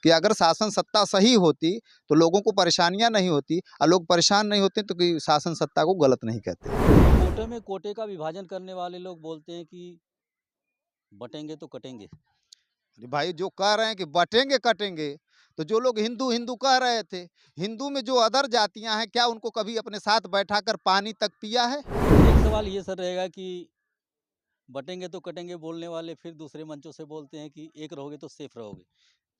कि अगर शासन सत्ता सही होती तो लोगों को परेशानियां नहीं होती, और लोग परेशान नहीं होते तो कि शासन सत्ता को गलत नहीं कहते। कोटे में कोटे का विभाजन करने वाले लोग बोलते हैं कि बटेंगे तो कटेंगे। अरे भाई, जो कह रहे हैं कि बटेंगे कटेंगे, तो जो लोग हिंदू हिंदू कह रहे थे, हिंदू में जो अदर जातियां हैं, क्या उनको कभी अपने साथ बैठाकर पानी तक पिया है? एक सवाल ये सर रहेगा कि बटेंगे तो कटेंगे बोलने वाले फिर दूसरे मंचों से बोलते हैं कि एक रहोगे तो सेफ रहोगे।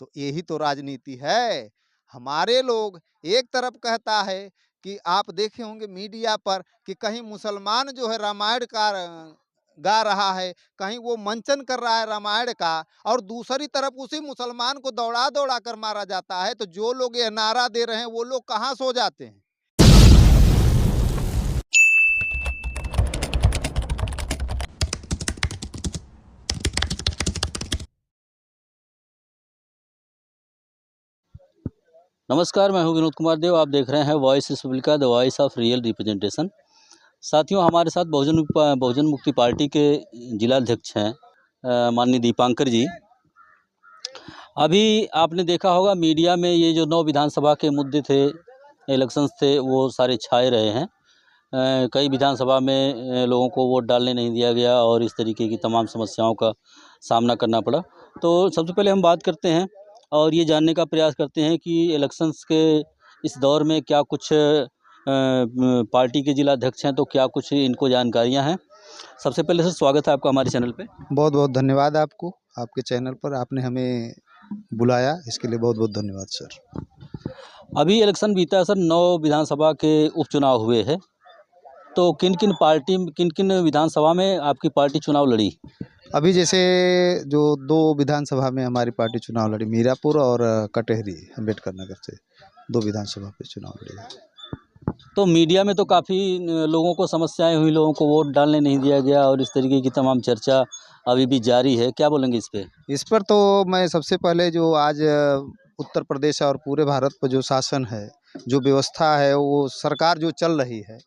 तो यही तो राजनीति है। हमारे लोग एक तरफ कहता है कि आप देखे होंगे मीडिया पर कि कहीं मुसलमान जो है रामायण का गा रहा है, कहीं वो मंचन कर रहा है रामायण का, और दूसरी तरफ उसी मुसलमान को दौड़ा दौड़ा कर मारा जाता है। तो जो लोग ये नारा दे रहे हैं वो लोग कहाँ सो जाते हैं? नमस्कार, मैं हूं विनोद कुमार देव। आप देख रहे हैं voice publica, the voice of real representation. साथियों, हमारे साथ बहुजन मुक्ति पार्टी के जिला अध्यक्ष हैं माननीय दीपांकर जी। अभी आपने देखा होगा मीडिया में ये जो 9 विधानसभा के मुद्दे थे, इलेक्शंस थे, वो सारे छाए रहे हैं। कई विधानसभा में लोगों को वोट डालने नहीं दिया गया और इस तरीके की तमाम समस्याओं का सामना करना पड़ा। तो सबसे पहले हम बात करते हैं और ये जानने का प्रयास करते हैं कि इलेक्शंस के इस दौर में क्या कुछ पार्टी के जिला अध्यक्ष हैं तो क्या कुछ इनको जानकारियां हैं। सबसे पहले सर, स्वागत है आपका हमारे चैनल पे। बहुत बहुत धन्यवाद आपको, आपके चैनल पर आपने हमें बुलाया, इसके लिए बहुत बहुत धन्यवाद सर। अभी इलेक्शन बीता है सर, 9 विधानसभा के उपचुनाव हुए हैं। तो किन किन विधानसभा में आपकी पार्टी चुनाव लड़ी? अभी जैसे जो 2 विधानसभा में हमारी पार्टी चुनाव लड़ी, मीरापुर और कटेहरी अम्बेडकर नगर से 2 विधानसभा पे चुनाव लड़ी। तो मीडिया में तो काफ़ी लोगों को समस्याएं हुई, लोगों को वोट डालने नहीं दिया गया और इस तरीके की तमाम चर्चा अभी भी जारी है। क्या बोलेंगे इस पे? इस पर तो मैं सबसे पहले जो आज उत्तर प्रदेश और पूरे भारत पर जो शासन है, जो व्यवस्था है, वो सरकार जो चल रही है,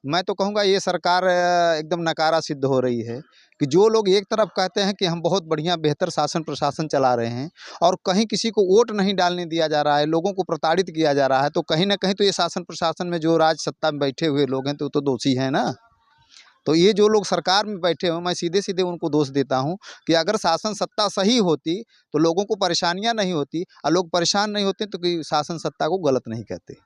मैं तो कहूँगा ये सरकार एकदम नकारा सिद्ध हो रही है। कि जो लोग एक तरफ कहते हैं कि हम बहुत बढ़िया बेहतर शासन प्रशासन चला रहे हैं, और कहीं किसी को वोट नहीं डालने दिया जा रहा है, लोगों को प्रताड़ित किया जा रहा है, तो कहीं ना कहीं तो ये शासन प्रशासन में जो राज सत्ता में बैठे हुए लोग हैं तो दोषी हैं ना। तो ये जो लोग सरकार में बैठे हुए, मैं सीधे सीधे उनको दोष देता हूँ कि अगर शासन सत्ता सही होती तो लोगों को परेशानियां नहीं होती, और लोग परेशान नहीं होते तो कि शासन सत्ता को गलत नहीं कहते।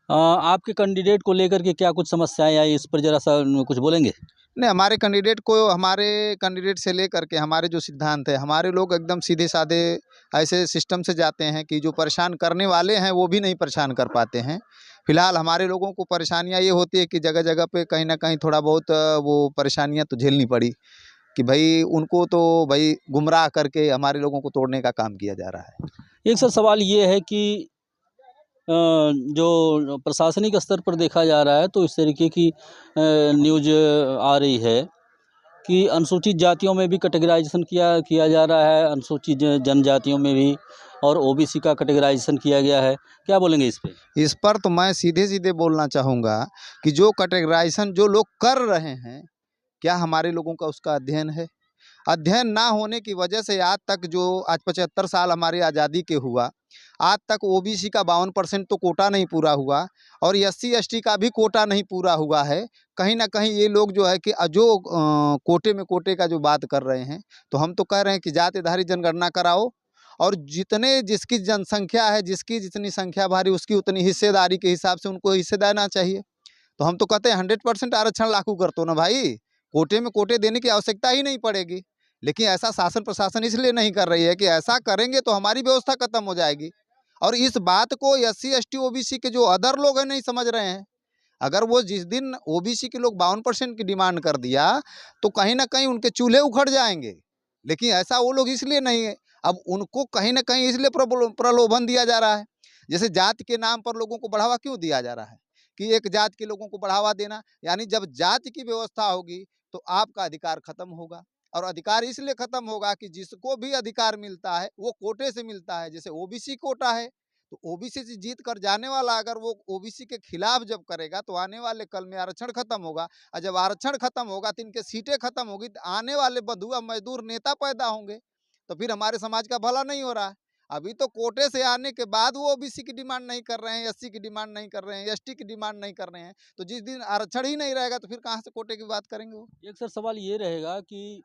आपके कैंडिडेट को लेकर के क्या कुछ समस्याएं आई, इस पर जरा सा कुछ बोलेंगे? नहीं, हमारे कैंडिडेट से लेकर के हमारे जो सिद्धांत है, हमारे लोग एकदम सीधे साधे ऐसे सिस्टम से जाते हैं कि जो परेशान करने वाले हैं वो भी नहीं परेशान कर पाते हैं। फिलहाल हमारे लोगों को परेशानियां ये होती है कि जगह जगह पे कहीं ना कहीं थोड़ा बहुत वो परेशानियां तो झेलनी पड़ी, कि भाई उनको तो भाई गुमराह करके हमारे लोगों को तोड़ने का काम किया जा रहा है। एक सर सवाल ये है कि जो प्रशासनिक स्तर पर देखा जा रहा है तो इस तरीके की न्यूज आ रही है कि अनुसूचित जातियों में भी कैटेगराइजेशन किया जा रहा है, अनुसूचित जनजातियों में भी, और ओबीसी का कैटेगराइजेशन किया गया है। क्या बोलेंगे इस पे? इस पर तो मैं सीधे सीधे बोलना चाहूँगा कि जो कैटेगराइजेशन जो लोग कर रहे हैं, क्या हमारे लोगों का उसका अध्ययन है? अध्ययन ना होने की वजह से आज 75 साल हमारी आज़ादी के हुआ, आज तक ओबीसी का 52% तो कोटा नहीं पूरा हुआ, और एससी एसटी का भी कोटा नहीं पूरा हुआ है। कहीं ना कहीं ये लोग जो है कि कोटे में कोटे का जो बात कर रहे हैं, तो हम तो कह रहे हैं कि जाति आधारित जनगणना कराओ, और जिसकी जनसंख्या है, जिसकी जितनी संख्या भारी, उसकी उतनी हिस्सेदारी के हिसाब से उनको हिस्से देना चाहिए। तो हम तो कहते हैं 100% आरक्षण लागू कर दो ना भाई, कोटे में कोटे देने की आवश्यकता ही नहीं पड़ेगी। लेकिन ऐसा शासन प्रशासन इसलिए नहीं कर रही है कि ऐसा करेंगे तो हमारी व्यवस्था खत्म हो जाएगी, और इस बात को एससी एसटी ओबीसी के जो अदर लोग हैं नहीं समझ रहे हैं। अगर वो जिस दिन ओबीसी के लोग 52% की डिमांड कर दिया, तो कहीं ना कहीं उनके चूल्हे उखड़ जाएंगे। लेकिन ऐसा वो लोग इसलिए नहीं है। अब उनको कहीं ना कहीं इसलिए प्रलोभन दिया जा रहा है। जैसे जाति के नाम पर लोगों को बढ़ावा क्यों दिया जा रहा है, कि एक जात के लोगों को बढ़ावा देना, यानी जब जाति की व्यवस्था होगी तो आपका अधिकार खत्म होगा। और अधिकार इसलिए खत्म होगा कि जिसको भी अधिकार मिलता है वो कोटे से मिलता है। जैसे ओबीसी कोटा है, तो ओबीसी से जीत कर जाने वाला अगर वो ओबीसी के खिलाफ जब करेगा, तो आने वाले कल में आरक्षण खत्म होगा, और जब आरक्षण खत्म होगा तो इनके सीटें खत्म होगी, तो आने वाले बंधुआ मजदूर नेता पैदा होंगे। तो फिर हमारे समाज का भला नहीं हो रहा है। अभी तो कोटे से आने के बाद वो ओबीसी की डिमांड नहीं कर रहे हैं, एससी की डिमांड नहीं कर रहे हैं, एसटी की डिमांड नहीं कर रहे हैं। तो जिस दिन आरक्षण ही नहीं रहेगा तो फिर कहाँ से कोटे की बात करेंगे वो? एक सर सवाल ये रहेगा कि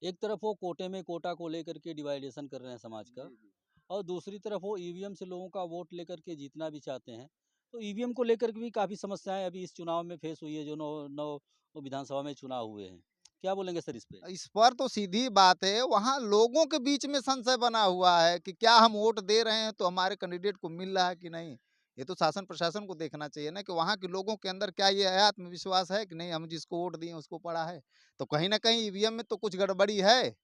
एक तरफ वो कोटे में कोटा को लेकर के डिवाइडेशन कर रहे हैं समाज का, और दूसरी तरफ वो ईवीएम से लोगों का वोट लेकर के जीतना भी चाहते हैं। तो ईवीएम को लेकर के भी काफ़ी समस्याएं अभी इस चुनाव में फेस हुई है, जो नौ नौ विधानसभा में चुनाव हुए हैं। क्या बोलेंगे सर इस पे? इस पर तो सीधी बात है, वहाँ लोगों के बीच में संशय बना हुआ है कि क्या हम वोट दे रहे हैं तो हमारे कैंडिडेट को मिल रहा है कि नहीं। ये तो शासन प्रशासन को देखना चाहिए ना कि वहाँ के लोगों के अंदर क्या ये आत्मविश्वास है कि नहीं, हम जिसको वोट दिए उसको पड़ा है। तो कहीं ना कहीं ईवीएम में तो कुछ गड़बड़ी है,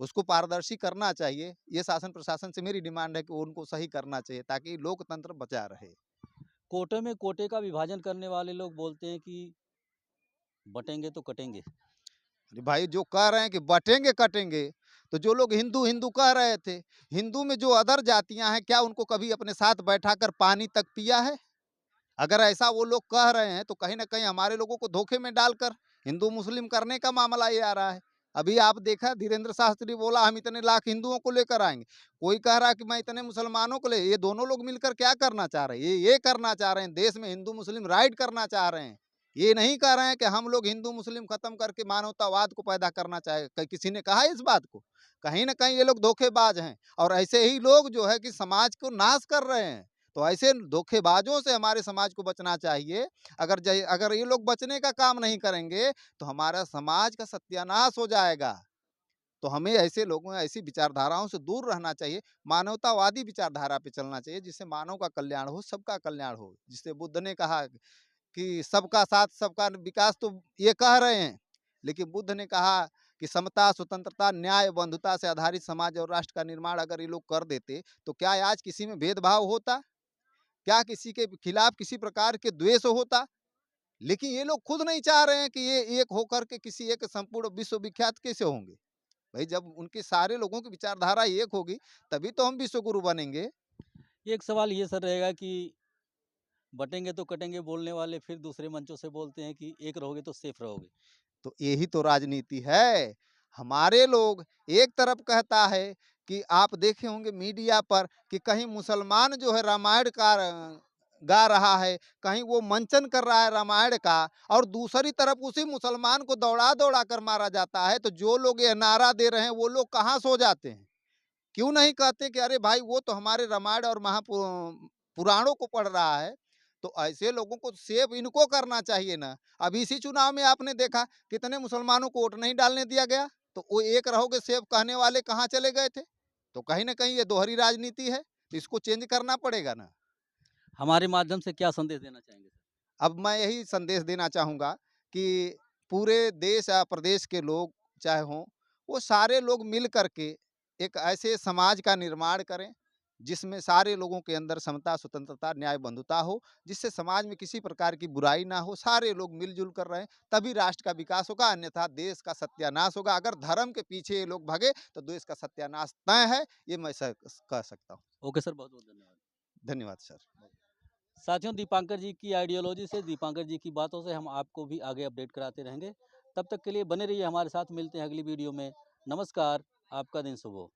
उसको पारदर्शी करना चाहिए। ये शासन प्रशासन से मेरी डिमांड है कि उनको सही करना चाहिए ताकि लोकतंत्र बचा रहे। कोटे में कोटे का विभाजन करने वाले लोग बोलते हैं कि बटेंगे तो कटेंगे। अरे भाई, जो कह रहे हैं कि बटेंगे कटेंगे, तो जो लोग हिंदू हिंदू कह रहे थे, हिंदू में जो अदर जातियां हैं, क्या उनको कभी अपने साथ बैठाकर पानी तक पिया है? अगर ऐसा वो लोग कह रहे हैं तो कहीं ना कहीं हमारे लोगों को धोखे में डालकर हिंदू मुस्लिम करने का मामला ये आ रहा है। अभी आप देखा, धीरेन्द्र शास्त्री बोला हम इतने लाख हिंदुओं को लेकर आएंगे, कोई कह रहा है कि मैं इतने मुसलमानों को ले। ये दोनों लोग मिलकर क्या करना चाह रहे हैं? ये करना चाह रहे हैं देश में हिंदू मुस्लिम राइट करना चाह रहे हैं। ये नहीं कह रहे हैं कि हम लोग हिंदू मुस्लिम खत्म करके मानवतावाद को पैदा करना चाहे। किसी ने कहा इस बात को? कहीं ना कहीं ये लोग धोखेबाज हैं, और ऐसे ही लोग जो है कि समाज को नाश कर रहे हैं। तो ऐसे धोखेबाजों से हमारे समाज को बचना चाहिए। अगर ये लोग बचने का काम नहीं करेंगे तो हमारा समाज का सत्यानाश हो जाएगा। तो हमें ऐसे लोगों, ऐसी विचारधाराओं से दूर रहना चाहिए। मानवतावादी विचारधारा पे चलना चाहिए, जिससे मानव का कल्याण हो, सबका कल्याण हो। जिससे बुद्ध ने कहा कि सबका साथ सबका विकास, तो ये कह रहे हैं, लेकिन बुद्ध ने कहा कि समता, स्वतंत्रता, न्याय, बंधुता से आधारित समाज और राष्ट्र का निर्माण अगर ये लोग कर देते तो क्या आज किसी में भेदभाव होता? क्या किसी के खिलाफ किसी प्रकार के द्वेष होता? लेकिन ये लोग खुद नहीं चाह रहे हैं कि ये एक होकर के किसी एक संपूर्ण विश्व विख्यात कैसे होंगे? भाई, जब उनके सारे लोगों की विचारधारा एक होगी तभी तो हम विश्व गुरु बनेंगे। एक सवाल ये सर रहेगा कि बटेंगे तो कटेंगे बोलने वाले फिर दूसरे मंचों से बोलते हैं कि एक रहोगे तो सेफ रहोगे। तो यही तो राजनीति है। हमारे लोग एक तरफ कहता है कि आप देखे होंगे मीडिया पर कि कहीं मुसलमान जो है रामायण का गा रहा है, कहीं वो मंचन कर रहा है रामायण का, और दूसरी तरफ उसी मुसलमान को दौड़ा दौड़ा कर मारा जाता है। तो जो लोग ये नारा दे रहे हैं वो लोग कहाँ सो जाते हैं? क्यों नहीं कहते कि अरे भाई, वो तो हमारे रामायण और पुराणों को पढ़ रहा है। तो ऐसे लोगों को सेव इनको करना चाहिए ना। अब इसी चुनाव में आपने देखा कितने मुसलमानों को वोट नहीं डालने दिया गया, तो वो एक रहोगे सेव कहने वाले कहाँ चले गए थे? तो कहीं ना कहीं ये दोहरी राजनीति है, तो इसको चेंज करना पड़ेगा ना। हमारे माध्यम से क्या संदेश देना चाहेंगे सर? अब मैं यही संदेश देना चाहूँगा कि पूरे देश या प्रदेश के लोग चाहे हों, वो सारे लोग मिल कर के एक ऐसे समाज का निर्माण करें, जिसमें सारे लोगों के अंदर समता, स्वतंत्रता, न्याय, बंधुता हो, जिससे समाज में किसी प्रकार की बुराई ना हो, सारे लोग मिलजुल कर रहें, तभी राष्ट्र का विकास होगा, अन्यथा देश का सत्यानाश होगा। अगर धर्म के पीछे ये लोग भगे तो देश का सत्यानाश तय है, ये मैं कह सकता हूँ। ओके सर, बहुत बहुत धन्यवाद। धन्यवाद सर। साथियों, दीपांकर जी की आइडियोलॉजी से, दीपांकर जी की बातों से हम आपको भी आगे अपडेट कराते रहेंगे। तब तक के लिए बने रहिए हमारे साथ, मिलते हैं अगली वीडियो में। नमस्कार, आपका दिन शुभ हो।